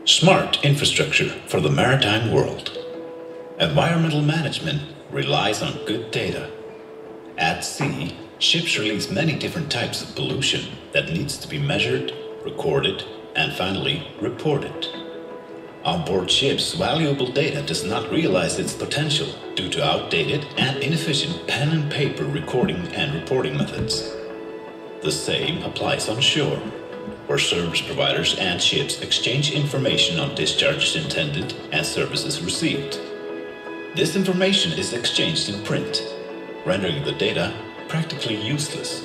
Smart infrastructure for the maritime world. Environmental management relies on good data. At sea, ships release many different types of pollution that needs to be measured, recorded, and finally reported. On board ships, valuable data does not realize its potential due to outdated and inefficient pen and paper recording and reporting methods. The same applies on shore, where service providers and ships exchange information on discharges intended and services received. This information is exchanged in print, rendering the data practically useless.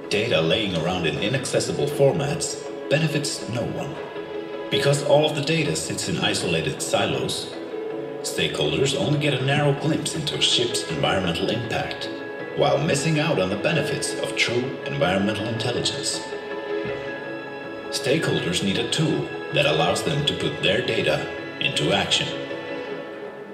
Data laying around in inaccessible formats benefits no one. Because all of the data sits in isolated silos, stakeholders only get a narrow glimpse into a ship's environmental impact, while missing out on the benefits of true environmental intelligence. Stakeholders need a tool that allows them to put their data into action.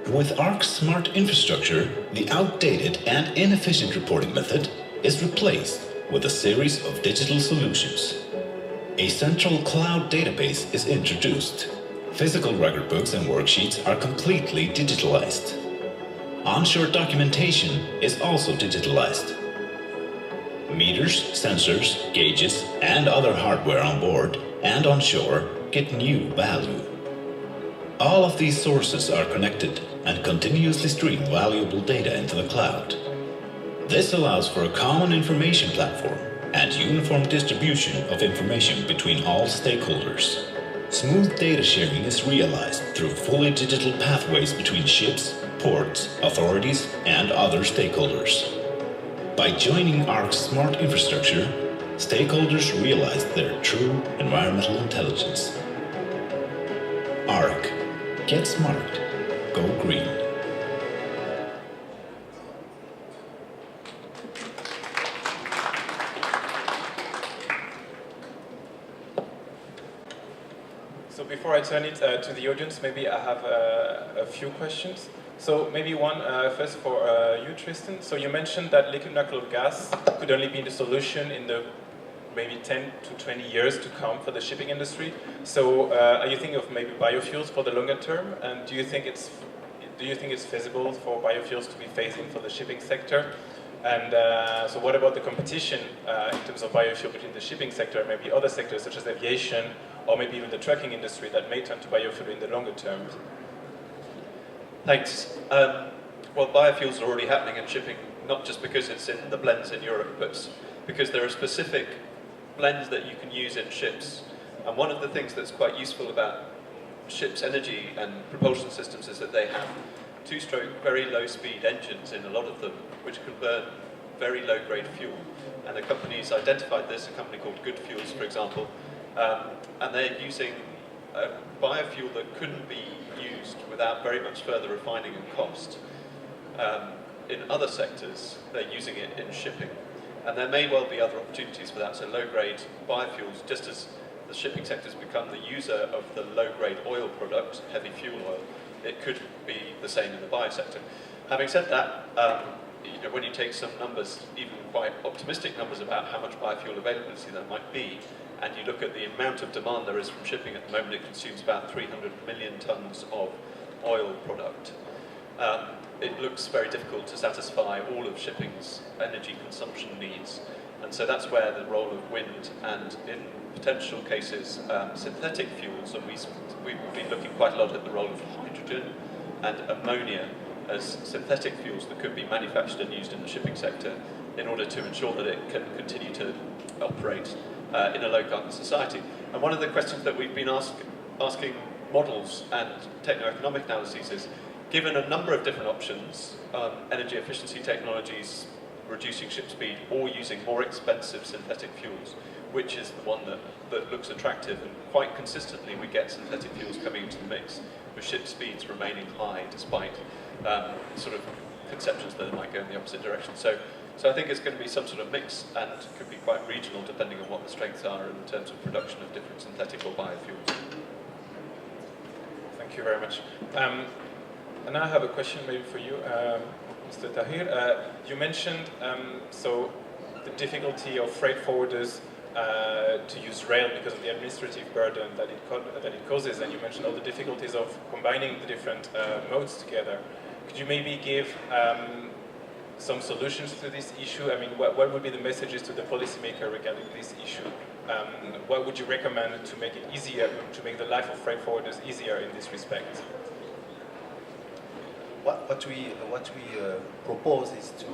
With ARC's smart infrastructure, the outdated and inefficient reporting method is replaced with a series of digital solutions. A central cloud database is introduced. Physical record books and worksheets are completely digitalized. Onshore documentation is also digitalized. Meters, sensors, gauges, and other hardware on board and on shore get new value. All of these sources are connected and continuously stream valuable data into the cloud. This allows for a common information platform and uniform distribution of information between all stakeholders. Smooth data sharing is realized through fully digital pathways between ships, ports, authorities, and other stakeholders. By joining ARC's smart infrastructure, stakeholders realize their true environmental intelligence. ARC. Get smart. Go green. So before I turn it to the audience, maybe I have a few questions. So maybe one first for you, Tristan. So you mentioned that liquid natural gas could only be the solution in the maybe 10 to 20 years to come for the shipping industry. So are you thinking of maybe biofuels for the longer term? And do you think it's feasible for biofuels to be phased in for the shipping sector? And so what about the competition in terms of biofuel between the shipping sector and maybe other sectors such as aviation or maybe even the trucking industry that may turn to biofuel in the longer term? Thanks. Well, biofuels are already happening in shipping, not just because it's in the blends in Europe, but because there are specific blends that you can use in ships. And one of the things that's quite useful about ships' energy and propulsion systems is that they have two-stroke, very low-speed engines in a lot of them, which can burn very low-grade fuel. And the company's identified this, a company called Good Fuels, for example, and they're using a biofuel that couldn't be used without very much further refining and cost. In other sectors, they're using it in shipping. And there may well be other opportunities for that. So low-grade biofuels, just as the shipping sector's become the user of the low-grade oil product, heavy fuel oil, it could be the same in the bio sector. Having said that, when you take some numbers, even quite optimistic numbers about how much biofuel availability there might be, and you look at the amount of demand there is from shipping at the moment, it consumes about 300 million tons of oil product. It looks very difficult to satisfy all of shipping's energy consumption needs. And so that's where the role of wind and, in potential cases, synthetic fuels, and we've been looking quite a lot at the role of hydrogen and ammonia as synthetic fuels that could be manufactured and used in the shipping sector in order to ensure that it can continue to operate in a low-carbon society. And one of the questions that we've been asking models and techno-economic analyses is, given a number of different options, energy efficiency technologies, reducing ship speed, or using more expensive synthetic fuels, which is the one that looks attractive? And quite consistently we get synthetic fuels coming into the mix, with ship speeds remaining high despite sort of conceptions that it might go in the opposite direction. So I think it's going to be some sort of mix, and could be quite regional depending on what the strengths are in terms of production of different synthetic or biofuels. Thank you very much. And I have a question maybe for you, Mr. Tahri. You mentioned so the difficulty of freight forwarders to use rail because of the administrative burden that it causes, and you mentioned all the difficulties of combining the different modes together. Could you maybe give some solutions to this issue? I mean, what would be the messages to the policymaker regarding this issue? What would you recommend to make it easier, to make the life of freight forwarders easier in this respect? What we propose is to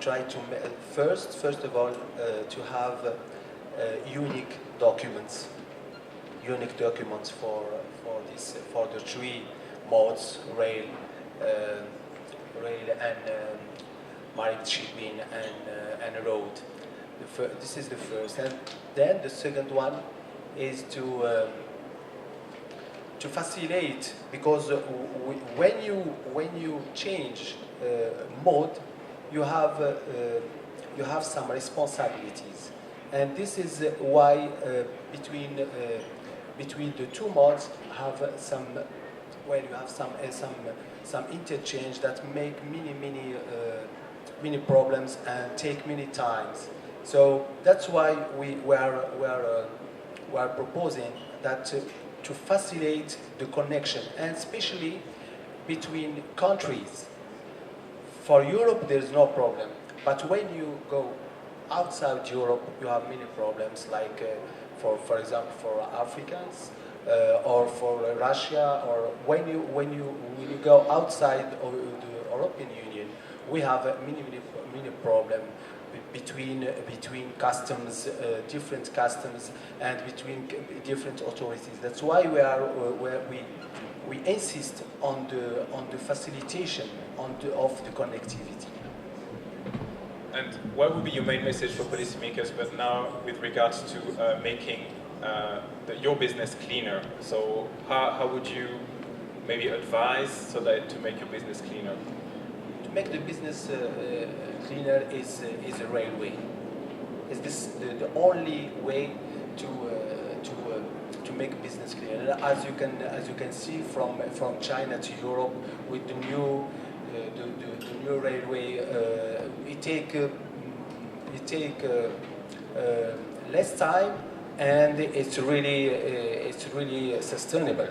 try to first of all to have unique documents for the three modes: rail and maritime shipping and road. This is the first, and then the second one is to facilitate, because when you change mode, you have some responsibilities, and this is why between the two modes you have some interchange that make many problems and take many times. So that's why we are proposing that to facilitate the connection, and especially between countries. For Europe, there's no problem, but when you go outside Europe, you have many problems, like for example, for Africans or for Russia, or when you go outside of the European Union, we have many problems between customs, different customs, and between different authorities. That's why we insist on the facilitation of the connectivity. And what would be your main message for policymakers, but now with regards to making your business cleaner? So how would you maybe advise to make your business cleaner? To make the business cleaner is a railway. Is this the only way to make business cleaner? And as you can see from China to Europe, with the new railway, it take less time, and it's really sustainable.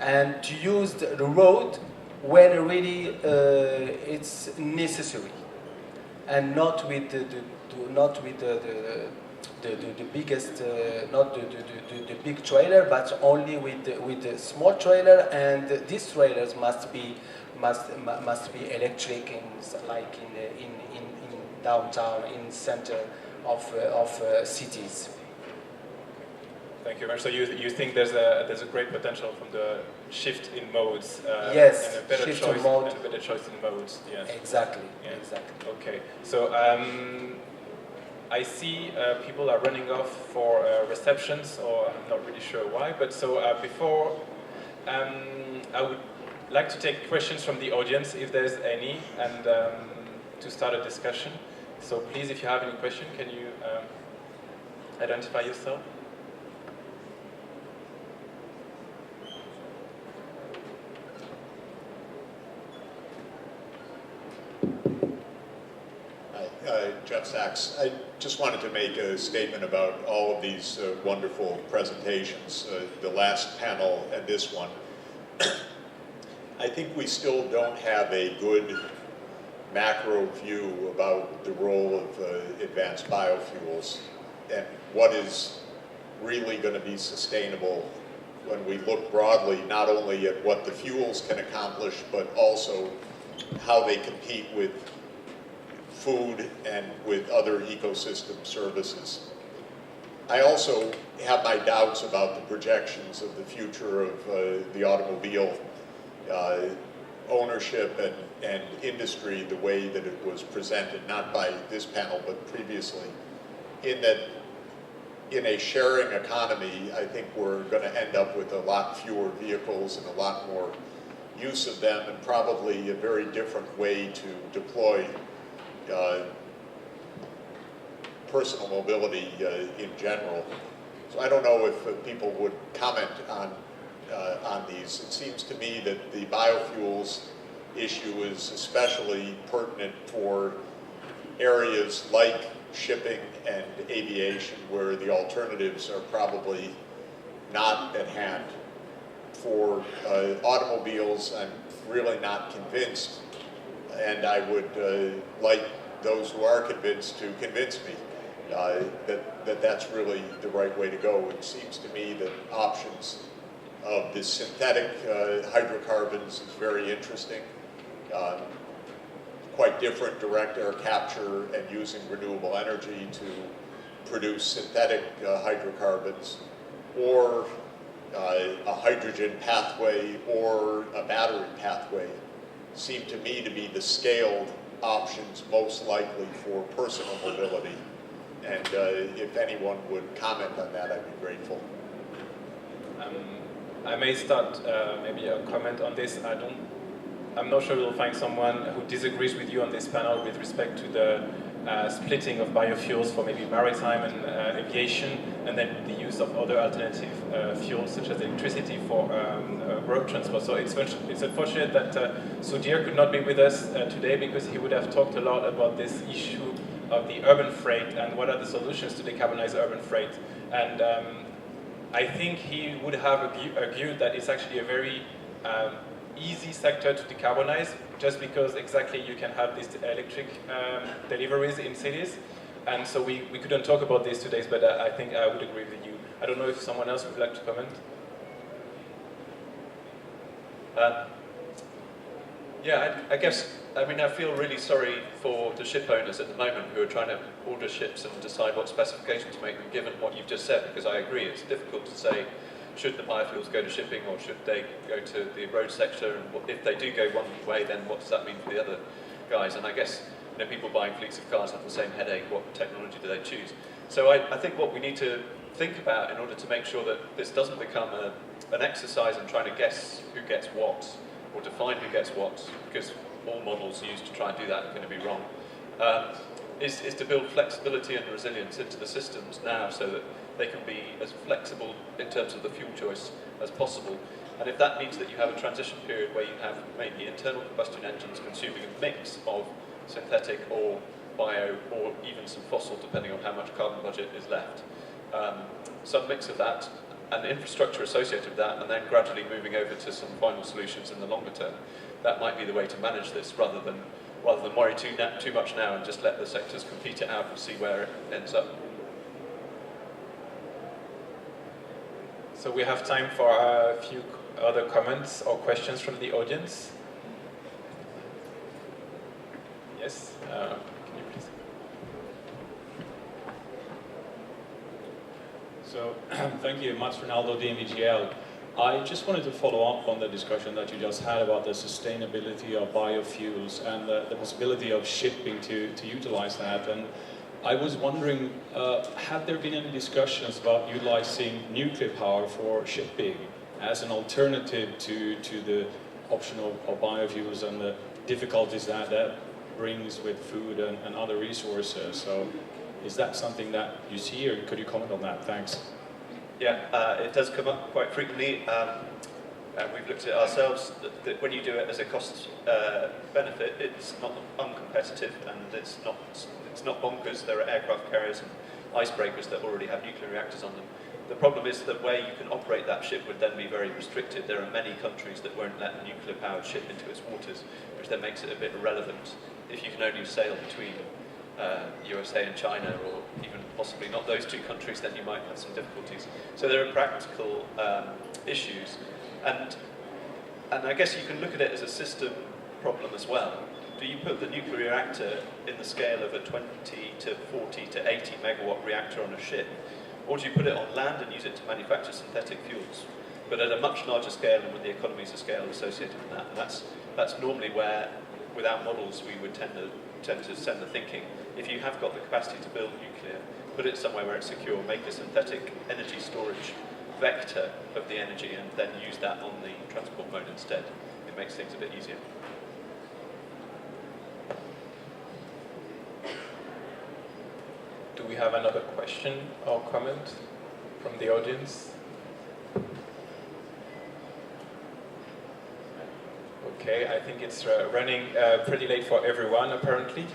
And to use the road when really it's necessary, and not with the biggest, not the big trailer, but only with the small trailer. And these trailers must be electric, like in downtown, in center of cities. Thank you very much. So you think there's a great potential from the shift in modes, yes, and a better choice in modes. Yes. Exactly. Yeah. Exactly. Okay. So I see people are running off for receptions, or I'm not really sure why. But so before, I would like to take questions from the audience, if there's any, and to start a discussion. So please, if you have any question, can you identify yourself? Jeff Sachs. I just wanted to make a statement about all of these wonderful presentations, the last panel and this one. I think we still don't have a good macro view about the role of advanced biofuels and what is really going to be sustainable when we look broadly, not only at what the fuels can accomplish, but also how they compete with food and with other ecosystem services. I also have my doubts about the projections of the future of the automobile ownership and industry, the way that it was presented, not by this panel, but previously, in that in a sharing economy, I think we're going to end up with a lot fewer vehicles and a lot more use of them, and probably a very different way to deploy personal mobility in general. So I don't know if people would comment on these. It seems to me that the biofuels issue is especially pertinent for areas like shipping and aviation where the alternatives are probably not at hand. For automobiles, I'm really not convinced, and I would like those who are convinced to convince me that that's really the right way to go. It seems to me that options of the synthetic hydrocarbons is very interesting. Quite different, direct air capture and using renewable energy to produce synthetic hydrocarbons, or a hydrogen pathway or a battery pathway seem to me to be the scaled options most likely for personal mobility. And if anyone would comment on that, I'd be grateful. I may start maybe a comment on this. I'm not sure you'll find someone who disagrees with you on this panel with respect to the splitting of biofuels for maybe maritime and aviation, and then the use of other alternative fuels such as electricity for road transport. So it's unfortunate that Sudhir could not be with us today, because he would have talked a lot about this issue of the urban freight and what are the solutions to decarbonize urban freight. And I think he would have argued that it's actually a very easy sector to decarbonize, just because exactly you can have these electric deliveries in cities. And so we couldn't talk about this today, but I think I would agree with you. I don't know if someone else would like to comment. Yeah, I guess, I mean, I feel really sorry for the ship owners at the moment who are trying to order ships and decide what specifications to make them, given what you've just said, because I agree, it's difficult to say, should the biofuels go to shipping or should they go to the road sector, and if they do go one way, then what does that mean for the other guys? And I guess, you know, people buying fleets of cars have the same headache, what technology do they choose? So I think what we need to think about in order to make sure that this doesn't become an exercise in trying to guess who gets what, or define who gets what, because all models used to try and do that are going to be wrong, is to build flexibility and resilience into the systems now so that they can be as flexible in terms of the fuel choice as possible. And if that means that you have a transition period where you have maybe internal combustion engines consuming a mix of synthetic or bio or even some fossil, depending on how much carbon budget is left, some mix of that and infrastructure associated with that, and then gradually moving over to some final solutions in the longer term. That might be the way to manage this, rather than worry too much now and just let the sectors compete it out and see where it ends up. So we have time for a few other comments or questions from the audience. Yes, can you please? So, thank you, Mats Ronaldo, DMVGL. I just wanted to follow up on the discussion that you just had about the sustainability of biofuels and the possibility of shipping to utilize that. And I was wondering, had there been any discussions about utilizing nuclear power for shipping as an alternative to the option of biofuels and the difficulties that brings with food and other resources? So is that something that you see, or could you comment on that? Thanks. Yeah, it does come up quite frequently. We've looked at it ourselves, that when you do it as a cost benefit, it's not uncompetitive, and it's not bonkers. There are aircraft carriers and icebreakers that already have nuclear reactors on them. The problem is that where you can operate that ship would then be very restricted. There are many countries that won't let a nuclear-powered ship into its waters, which then makes it a bit irrelevant if you can only sail between USA and China, or even possibly not those two countries, then you might have some difficulties. So there are practical issues, and I guess you can look at it as a system problem as well. Do you put the nuclear reactor in the scale of a 20 to 40 to 80 megawatt reactor on a ship, or do you put it on land and use it to manufacture synthetic fuels, but at a much larger scale and with the economies of scale associated with that? And that's normally where, without models, we would tend to send the thinking. If you have got the capacity to build nuclear, put it somewhere where it's secure, make a synthetic energy storage vector of the energy, and then use that on the transport mode instead. It makes things a bit easier. Do we have another question or comment from the audience? Okay, I think it's running pretty late for everyone, apparently.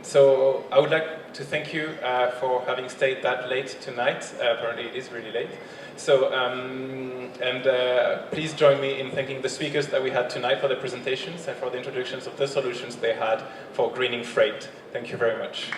So I would like to thank you for having stayed that late tonight. Apparently it is really late. So, please join me in thanking the speakers that we had tonight for the presentations and for the introductions of the solutions they had for greening freight. Thank you very much.